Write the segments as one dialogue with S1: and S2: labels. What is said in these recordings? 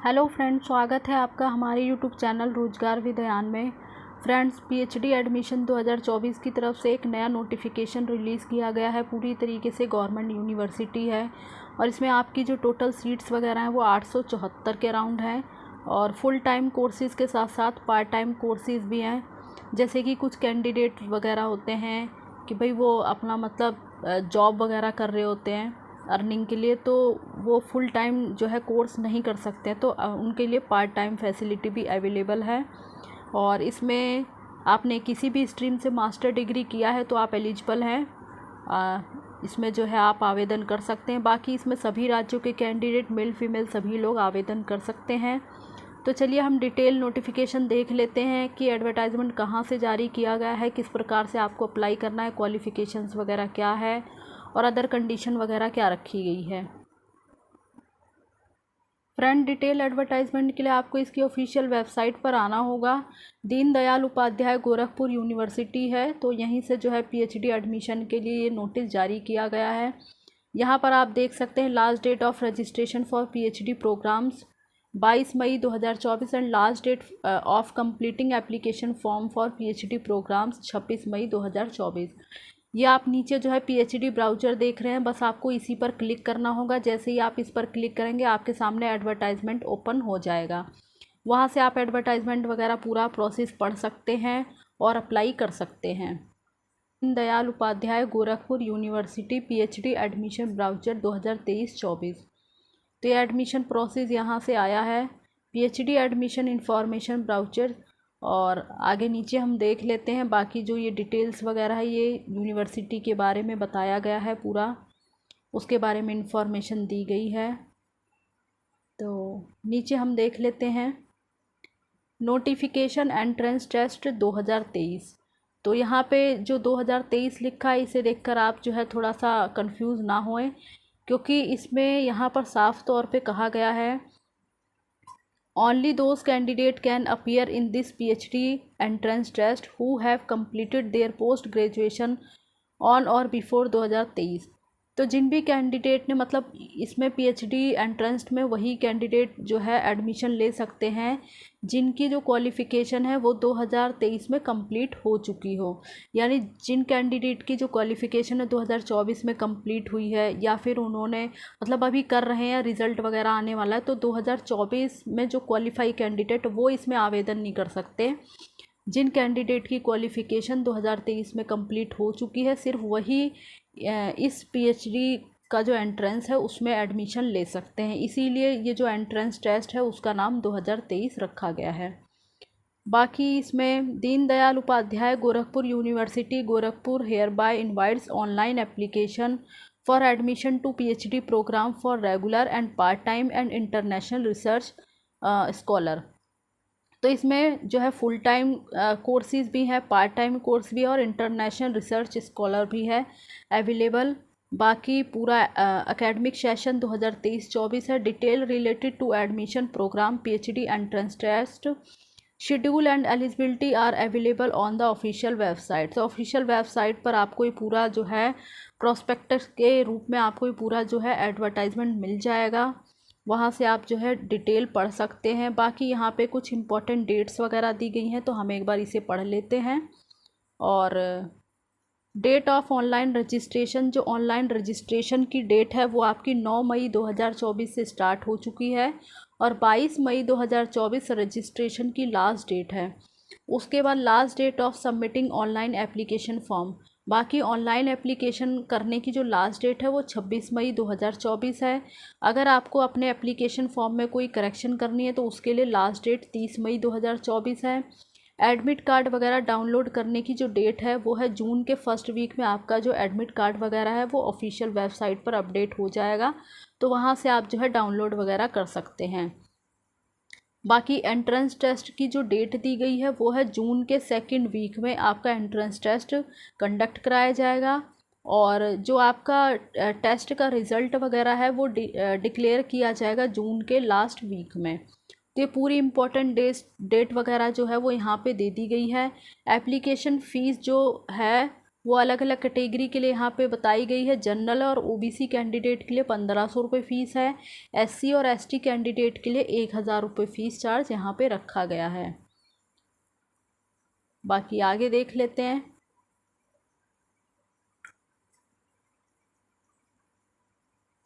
S1: Hello friends, स्वागत है आपका हमारे यूट्यूब चैनल रोजगार विज्ञान में। फ्रेंड्स, पीएचडी एडमिशन 2024 की तरफ से एक नया नोटिफिकेशन रिलीज़ किया गया है। पूरी तरीके से गवर्नमेंट यूनिवर्सिटी है और इसमें आपकी जो टोटल सीट्स वगैरह हैं वो 874 के अराउंड हैं और फुल टाइम कोर्सेज़ के साथ साथ पार्ट टाइम कोर्सेज़ भी हैं। जैसे कि कुछ कैंडिडेट वगैरह होते हैं कि भाई वो अपना मतलब जॉब वगैरह कर रहे होते हैं अर्निंग के लिए, तो वो फुल टाइम जो है कोर्स नहीं कर सकते हैं, तो उनके लिए पार्ट टाइम फैसिलिटी भी अवेलेबल है। और इसमें आपने किसी भी स्ट्रीम से मास्टर डिग्री किया है तो आप एलिजिबल हैं। इसमें जो है आप आवेदन कर सकते हैं। बाकी इसमें सभी राज्यों के कैंडिडेट मेल फीमेल सभी लोग आवेदन कर सकते हैं। तो चलिए हम डिटेल नोटिफिकेशन देख लेते हैं कि एडवर्टाइजमेंट कहाँ से जारी किया गया है, किस प्रकार से आपको अप्लाई करना है, क्वालिफ़िकेशंस वगैरह क्या है और अदर कंडीशन वगैरह क्या रखी गई है। फ्रेंड, डिटेल एडवर्टाइजमेंट के लिए आपको इसकी ऑफिशियल वेबसाइट पर आना होगा। दीनदयाल उपाध्याय गोरखपुर यूनिवर्सिटी है, तो यहीं से जो है पीएचडी एडमिशन के लिए ये नोटिस जारी किया गया है। यहाँ पर आप देख सकते हैं last date of registration for PhD programs 22 May 2024 and last date of completing application form for PhD programs 26 May 2024। ये आप नीचे जो है पीएचडी ब्राउज़र देख रहे हैं, बस आपको इसी पर क्लिक करना होगा। जैसे ही आप इस पर क्लिक करेंगे आपके सामने एडवर्टाइजमेंट ओपन हो जाएगा। वहाँ से आप एडवर्टाइजमेंट वगैरह पूरा प्रोसेस पढ़ सकते हैं और अप्लाई कर सकते हैं। Deendayal Upadhyay Gorakhpur university PhD admission browser 2023-24। तो ये एडमिशन प्रोसेस यहाँ से आया है, पीएचडी एडमिशन इंफॉर्मेशन ब्राउज़र। और आगे नीचे हम देख लेते हैं बाकी जो ये डिटेल्स वगैरह है, ये यूनिवर्सिटी के बारे में बताया गया है, पूरा उसके बारे में इंफॉर्मेशन दी गई है। तो नीचे हम देख लेते हैं नोटिफिकेशन एंट्रेंस टेस्ट 2023। तो यहाँ पे जो 2023 लिखा है इसे देखकर आप जो है थोड़ा सा कंफ्यूज ना होएं, क्योंकि इसमें यहाँ पर साफ तौर पे कहा गया है Only those candidate can appear in this PhD entrance test who have completed their post graduation on or before 2023। तो जिन भी कैंडिडेट ने मतलब इसमें पीएचडी एंट्रेंस में वही कैंडिडेट जो है एडमिशन ले सकते हैं जिनकी जो क्वालिफ़िकेशन है वो 2023 में कंप्लीट हो चुकी हो। यानी जिन कैंडिडेट की जो क्वालिफ़िकेशन है 2024 में कंप्लीट हुई है या फिर उन्होंने मतलब अभी कर रहे हैं, रिज़ल्ट वगैरह आने वाला है, तो 2024 में जो क्वालिफाई कैंडिडेट वो इसमें आवेदन नहीं कर सकते। जिन कैंडिडेट की क्वालिफ़िकेशन 2023 में कंप्लीट हो चुकी है सिर्फ वही इस पीएचडी का जो एंट्रेंस है उसमें एडमिशन ले सकते हैं। इसीलिए ये जो एंट्रेंस टेस्ट है उसका नाम 2023 रखा गया है। बाकी इसमें Deendayal Upadhyay Gorakhpur university Gorakhpur hereby invites online application for admission to PhD program for regular and part time and international research scholar. तो इसमें जो है फुल टाइम कोर्सेज़ भी हैं, पार्ट टाइम कोर्स भी है और इंटरनेशनल रिसर्च स्कॉलर भी है अवेलेबल। बाकी पूरा एकेडमिक सेशन 2023-24 है। Detail related to admission program PhD entrance test schedule and eligibility are available on the official website. तो ऑफिशियल वेबसाइट पर आपको ये पूरा जो है प्रोस्पेक्टस के रूप में आपको ये पूरा जो है एडवर्टाइजमेंट मिल जाएगा। वहाँ से आप जो है डिटेल पढ़ सकते हैं। बाकी यहाँ पे कुछ इम्पोर्टेंट डेट्स वगैरह दी गई हैं, तो हम एक बार इसे पढ़ लेते हैं। और डेट ऑफ ऑनलाइन रजिस्ट्रेशन, जो ऑनलाइन रजिस्ट्रेशन की डेट है वो आपकी 9 मई 2024 से स्टार्ट हो चुकी है और 22 मई 2024 रजिस्ट्रेशन की लास्ट डेट है। उसके बाद last date of submitting online application form, बाकी ऑनलाइन एप्लीकेशन करने की जो लास्ट डेट है वो 26 मई 2024 है। अगर आपको अपने एप्लीकेशन फॉर्म में कोई करेक्शन करनी है तो उसके लिए लास्ट डेट 30 मई 2024 है। एडमिट कार्ड वगैरह डाउनलोड करने की जो डेट है वो है जून के फर्स्ट वीक में। आपका जो एडमिट कार्ड वगैरह है वो ऑफिशियल वेबसाइट पर अपडेट हो जाएगा, तो वहाँ से आप जो है डाउनलोड वगैरह कर सकते हैं। बाकी एंट्रेंस टेस्ट की जो डेट दी गई है वो है जून के सेकंड वीक में आपका एंट्रेंस टेस्ट कंडक्ट कराया जाएगा और जो आपका टेस्ट का रिज़ल्ट वगैरह है वो डिक्लेयर किया जाएगा जून के लास्ट वीक में। तो ये पूरी इम्पोर्टेंट डेट वगैरह जो है वो यहाँ पे दे दी गई है। एप्लीकेशन फ़ीस जो है वो अलग अलग कैटेगरी के लिए यहाँ पे बताई गई है। जनरल और ओबीसी कैंडिडेट के लिए 1500 रुपये फ़ीस है। एससी और एसटी कैंडिडेट के लिए 1000 रुपये फ़ीस चार्ज यहाँ पे रखा गया है। बाकी आगे देख लेते हैं।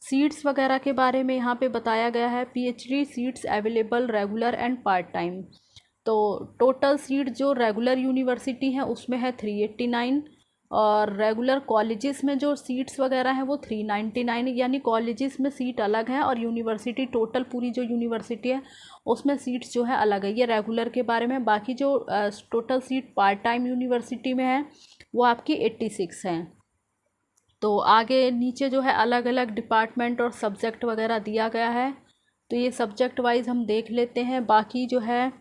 S1: सीट्स वगैरह के बारे में यहाँ पे बताया गया है। PhD seats available regular and part time. तो टोटल सीट जो रेगुलर यूनिवर्सिटी है उसमें है 389, और रेगुलर कॉलेजेस में जो सीट्स वगैरह हैं वो 399, यानी कॉलेजेस में सीट अलग है और यूनिवर्सिटी टोटल पूरी जो यूनिवर्सिटी है उसमें सीट्स जो है अलग है। ये रेगुलर के बारे में। बाकी जो total seat part time university में है वो आपकी 86 हैं। तो आगे नीचे जो है अलग अलग डिपार्टमेंट और सब्जेक्ट वगैरह दिया गया है, तो ये सब्जेक्ट वाइज हम देख लेते हैं। बाकी जो है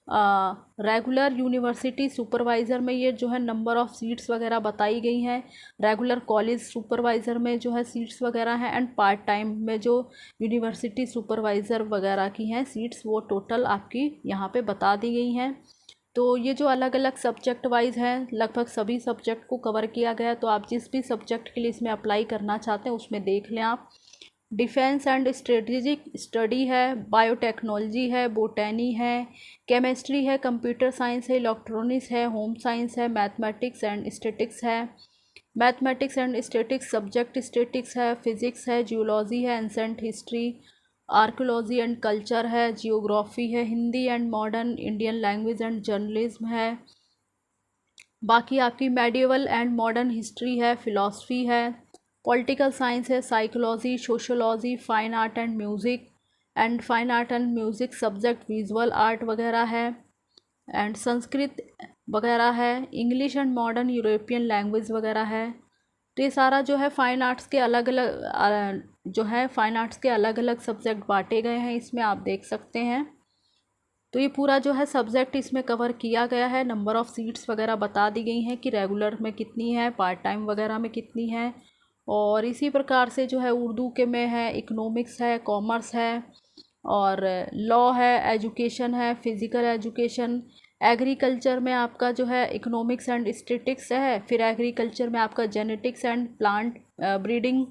S1: रेगुलर यूनिवर्सिटी सुपरवाइज़र में ये जो है नंबर ऑफ़ सीट्स वगैरह बताई गई हैं। रेगुलर कॉलेज सुपरवाइज़र में जो है सीट्स वगैरह हैं, एंड पार्ट टाइम में जो यूनिवर्सिटी सुपरवाइज़र वगैरह की हैं सीट्स, वो टोटल आपकी यहाँ पे बता दी गई हैं। तो ये जो अलग अलग सब्जेक्ट वाइज हैं, लगभग सभी सब्जेक्ट को कवर किया गया है। तो आप जिस भी सब्जेक्ट के लिए इसमें अप्लाई करना चाहते हैं उसमें देख लें आप। डिफेंस एंड स्ट्रेटेजिक स्टडी है, बायोटेक्नोलॉजी है, बोटैनी है, केमिस्ट्री है, कंप्यूटर साइंस है, इलेक्ट्रॉनिक्स है, होम साइंस है, मैथमेटिक्स एंड स्टैटिक्स है। Mathematics and statics subject statics है, फिज़िक्स है, जियोलॉजी है, ancient history, archaeology and culture है, जियोग्राफी है, Hindi and modern Indian language and journalism है। बाकी आपकी मेडिवल एंड मॉडर्न हिस्ट्री है, फ़िलासफ़ी है, पॉलिटिकल साइंस है, psychology, sociology, fine art and music, and fine art and music subject visual art वगैरह है, एंड संस्कृत वगैरह है, English and modern European language वगैरह है। तो ये सारा जो है फ़ाइन आर्ट्स के अलग अलग जो है फ़ाइन आर्ट्स के अलग अलग सब्जेक्ट बांटे गए हैं, इसमें आप देख सकते हैं। तो ये पूरा जो है सब्जेक्ट इसमें कवर किया गया है। नंबर ऑफ़ सीट्स वगैरह बता दी गई हैं कि रेगुलर में कितनी है, पार्ट टाइम वगैरह में कितनी है। और इसी प्रकार से जो है उर्दू के में है, इकोनॉमिक्स है, कॉमर्स है, और लॉ है, एजुकेशन है, फ़िज़िकल एजुकेशन। एग्रीकल्चर में आपका जो है इकोनॉमिक्स एंड स्टैटिक्स है। फिर एग्रीकल्चर में आपका जेनेटिक्स एंड प्लांट ब्रीडिंग।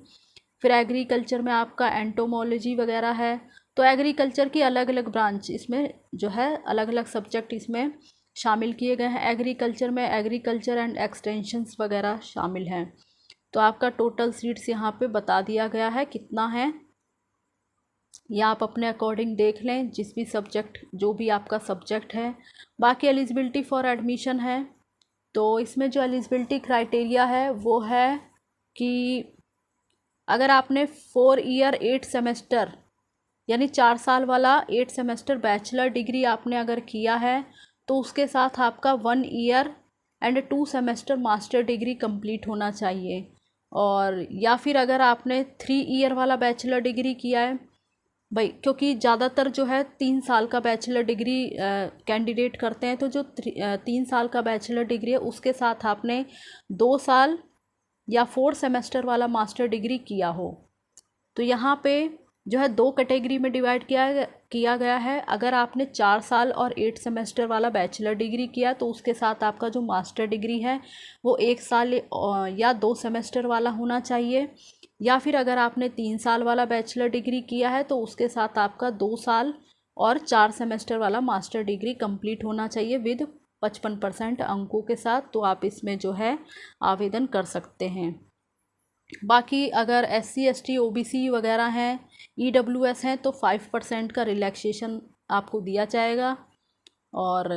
S1: फिर एग्रीकल्चर में आपका एंटोमोलॉजी वगैरह है। तो एग्रीकल्चर की अलग अलग ब्रांच इसमें जो है अलग अलग सब्जेक्ट इसमें शामिल किए गए हैं। एग्रीकल्चर में एग्रीकल्चर एंड एक्सटेंशंस वगैरह शामिल हैं। तो आपका टोटल सीट्स यहाँ पे बता दिया गया है कितना है, या आप अपने अकॉर्डिंग देख लें जिस भी सब्जेक्ट जो भी आपका सब्जेक्ट है। बाकी एलिजिबिलिटी फॉर एडमिशन है। तो इसमें जो एलिजिबिलिटी क्राइटेरिया है वो है कि अगर आपने 4 ईयर 8 सेमेस्टर यानी 4 साल वाला 8 सेमेस्टर बैचलर डिग्री आपने अगर किया है तो उसके साथ आपका 1 year and 2 semester master degree complete होना चाहिए। और या फिर अगर आपने 3 ईयर वाला बैचलर डिग्री किया है भाई, क्योंकि ज़्यादातर जो है 3 साल का बैचलर डिग्री कैंडिडेट करते हैं। तो जो 3 साल का बैचलर डिग्री है उसके साथ आपने 2 साल या 4 सेमेस्टर वाला मास्टर डिग्री किया हो। तो यहाँ पे जो है 2 कैटेगरी में डिवाइड किया गया है। अगर आपने 4 साल और 8 सेमेस्टर वाला बैचलर डिग्री किया तो उसके साथ आपका जो मास्टर डिग्री है वो 1 साल या 2 सेमेस्टर वाला होना चाहिए। या फिर अगर आपने 3 साल वाला बैचलर डिग्री किया है तो उसके साथ आपका 2 साल और 4 सेमेस्टर वाला मास्टर डिग्री कंप्लीट होना चाहिए विद 55% अंकों के साथ। तो आप इसमें जो है आवेदन कर सकते हैं। बाकी अगर SC ST OBC वगैरह हैं, EWS हैं तो 5% का रिलैक्सेशन आपको दिया जाएगा। और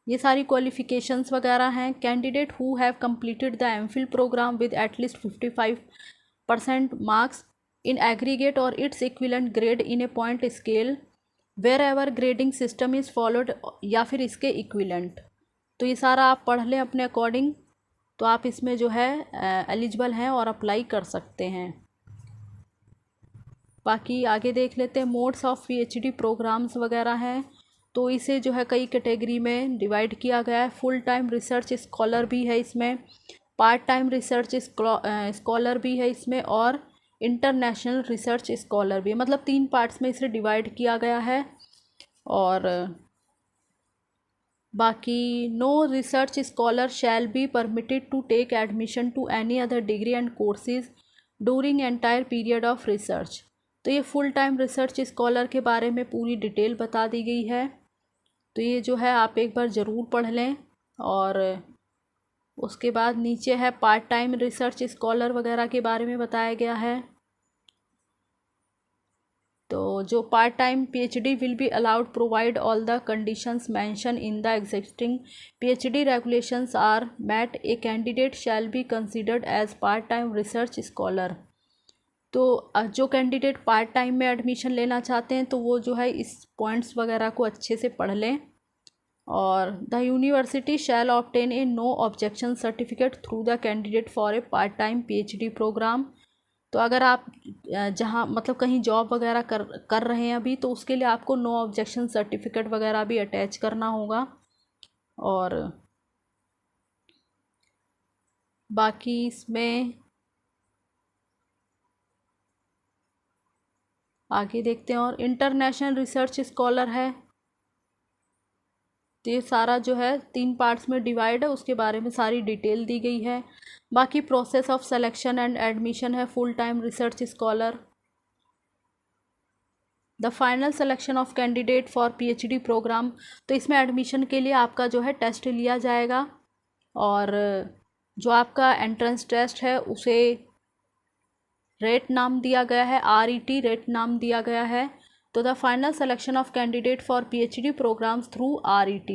S1: ये सारी क्वालिफ़िकेशंस वगैरह हैं। Candidate who have completed the MPhil programme with at least 55% marks in aggregate और its equivalent grade in a point scale wherever grading system is followed, या फिर इसके इक्विवेलेंट। तो ये सारा आप पढ़ लें अपने अकॉर्डिंग, तो आप इसमें जो है एलिजिबल हैं और अप्लाई कर सकते हैं। बाकी आगे देख लेते हैं। मोड्स ऑफ PhD प्रोग्राम्स वगैरह हैं, तो इसे जो है कई कैटेगरी में डिवाइड किया गया है। फुल टाइम रिसर्च स्कॉलर भी है इसमें, पार्ट टाइम रिसर्च स्कॉलर भी है इसमें, और इंटरनेशनल रिसर्च स्कॉलर भी, मतलब 3 पार्ट्स में इसे डिवाइड किया गया है। और बाकी no research scholar shall be permitted to take admission to any other degree and courses during entire period of research. तो ये फुल टाइम रिसर्च स्कॉलर के बारे में पूरी डिटेल बता दी गई है। तो ये जो है आप एक बार ज़रूर पढ़ लें। और उसके बाद नीचे है पार्ट टाइम रिसर्च स्कॉलर वगैरह के बारे में बताया गया है। तो जो part time PhD will be allowed provide all the conditions mention in the existing PhD regulations are met, a candidate shall be considered as part time research scholar. तो जो कैंडिडेट पार्ट टाइम में admission लेना चाहते हैं तो वो जो है इस पॉइंट्स वगैरह को अच्छे से पढ़ लें। और the university shall obtain a no objection certificate through the candidate for a part time PhD programme. तो अगर आप जहाँ मतलब कहीं जॉब वगैरह कर रहे हैं अभी, तो उसके लिए आपको नो ऑब्जेक्शन सर्टिफिकेट वगैरह भी अटैच करना होगा। और बाकी इसमें आगे देखते हैं। और इंटरनेशनल रिसर्च स्कॉलर है, तो ये सारा जो है 3 पार्ट्स में डिवाइड है, उसके बारे में सारी डिटेल दी गई है। बाकी process of selection and admission है full time research scholar. The final selection of candidate for PhD programme, तो इसमें एडमिशन के लिए आपका जो है टेस्ट लिया जाएगा। और जो आपका एंट्रेंस टेस्ट है उसे रेट नाम दिया गया है, RET रेट नाम दिया गया है। तो the final selection of candidate for PhD programs through RET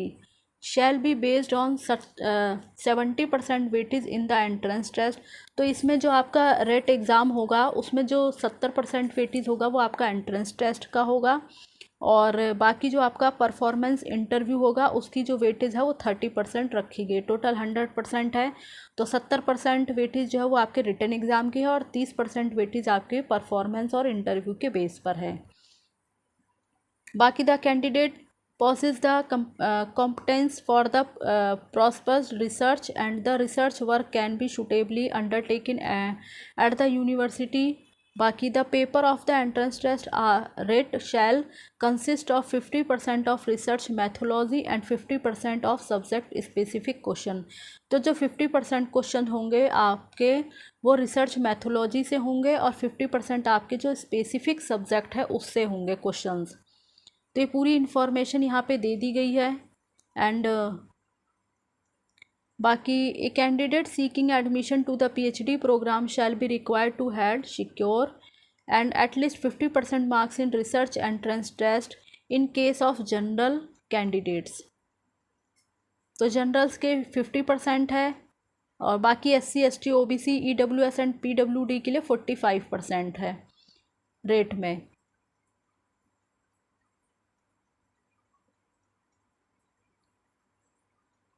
S1: shall be based on 70% weightage in the entrance test. तो इसमें जो आपका रेट एग्ज़ाम होगा उसमें जो 70% वेटेज होगा वो आपका एंट्रेंस टेस्ट का होगा। और बाकी जो आपका परफॉर्मेंस इंटरव्यू होगा उसकी जो वेटेज है वो 30% रखी गई। टोटल 100% है, तो 70% वेटेज जो है वो आपके रिटन एग्ज़ाम की है और 30% वेटेज आपके परफॉर्मेंस और इंटरव्यू के बेस पर है। बाकी the candidate possess the competence for the prosperous research and the research work can be suitably undertaken at the university। बाकी the paper of the entrance test RET shall consist of 50% of research methodology and 50% of subject specific question. तो जो 50% question होंगे आपके वो research mythology से होंगे और 50% आपके जो स्पेसिफिक सब्जेक्ट है उससे होंगे क्वेश्चंस। तो ये पूरी इन्फॉर्मेशन यहाँ पे दे दी गई है। एंड बाकी a candidate seeking admission to the PhD program shall be required to had secure and at least 50% marks in research entrance test in case of general candidates. तो जनरल्स के 50% है और बाकी SC ST OBC EWS and PWD के लिए 45% है rate में।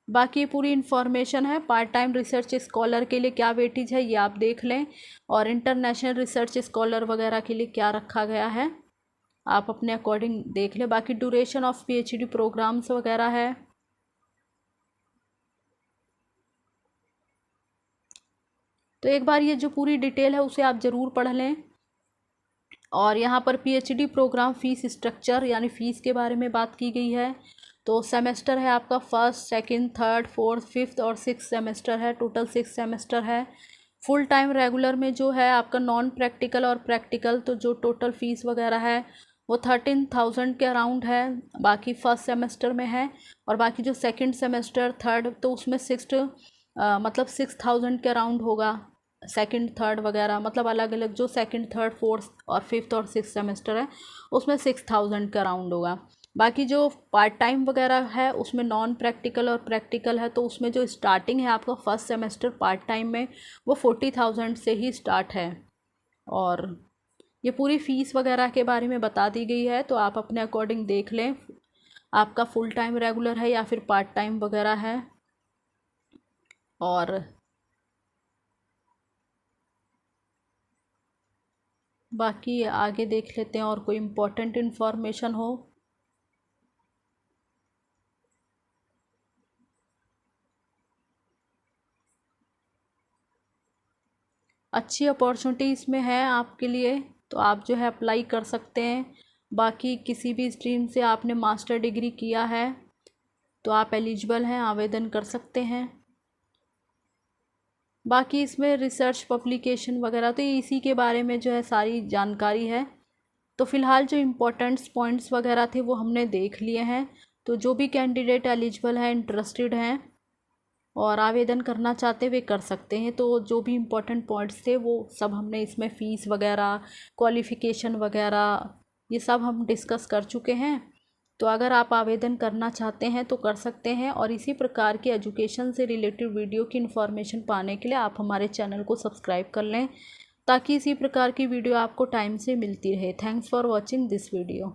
S1: बाकी पूरी इन्फॉर्मेशन है। पार्ट टाइम रिसर्च स्कॉलर के लिए क्या वेटेज है ये आप देख लें, और इंटरनेशनल रिसर्च स्कॉलर वगैरह के लिए क्या रखा गया है आप अपने अकॉर्डिंग देख लें। बाकी ड्यूरेशन ऑफ PhD प्रोग्राम्स वगैरह है। तो एक बार ये जो पूरी डिटेल है उसे आप ज़रूर पढ़ लें। और यहाँ पर PhD प्रोग्राम फ़ीस स्ट्रक्चर यानी फ़ीस के बारे में बात की गई है। तो सेमेस्टर है आपका 1st, 2nd, 3rd, 4th, 5th और 6th सेमेस्टर है, टोटल 6 सेमेस्टर है। फुल टाइम रेगुलर में जो है आपका नॉन प्रैक्टिकल और प्रैक्टिकल, तो जो टोटल फ़ीस वगैरह है वो 13,000 के अराउंड है, बाकी फर्स्ट सेमेस्टर में है। और बाकी जो सेकंड सेमेस्टर, थर्ड, तो उसमें मतलब 6,000 के अराउंड होगा। सेकंड, थर्ड वगैरह मतलब अलग अलग जो सेकंड, थर्ड, फोर्थ और फिफ्थ और सिक्स सेमेस्टर है उसमें 6,000 के अराउंड होगा। बाकी जो पार्ट टाइम वगैरह है उसमें नॉन प्रैक्टिकल और प्रैक्टिकल है, तो उसमें जो स्टार्टिंग है आपका फर्स्ट सेमेस्टर पार्ट टाइम में वो 40,000 से ही स्टार्ट है। और ये पूरी फ़ीस वगैरह के बारे में बता दी गई है, तो आप अपने अकॉर्डिंग देख लें आपका फुल टाइम रेगुलर है या फिर पार्ट टाइम वगैरह है। और बाकी आगे देख लेते हैं और कोई इम्पोर्टेंट इन्फॉर्मेशन हो। अच्छी अपॉर्चुनिटी इसमें है आपके लिए, तो आप जो है अप्लाई कर सकते हैं। बाकी किसी भी स्ट्रीम से आपने मास्टर डिग्री किया है तो आप एलिजिबल हैं, आवेदन कर सकते हैं। बाकी इसमें रिसर्च पब्लिकेशन वगैरह तो ये इसी के बारे में जो है सारी जानकारी है। तो फ़िलहाल जो इम्पोर्टेंट्स पॉइंट्स वगैरह थे वो हमने देख लिए हैं। तो जो भी कैंडिडेट एलिजिबल हैं, इंटरेस्टेड हैं और आवेदन करना चाहते वे कर सकते हैं। तो जो भी इम्पोर्टेंट पॉइंट्स थे वो सब हमने इसमें फ़ीस वगैरह, क्वालिफ़िकेशन वगैरह ये सब हम डिस्कस कर चुके हैं। तो अगर आप आवेदन करना चाहते हैं तो कर सकते हैं, और इसी प्रकार की एजुकेशन से रिलेटेड वीडियो की इन्फॉर्मेशन पाने के लिए आप हमारे चैनल को सब्सक्राइब कर लें, ताकि इसी प्रकार की वीडियो आपको टाइम से मिलती रहे। Thanks for watching this video.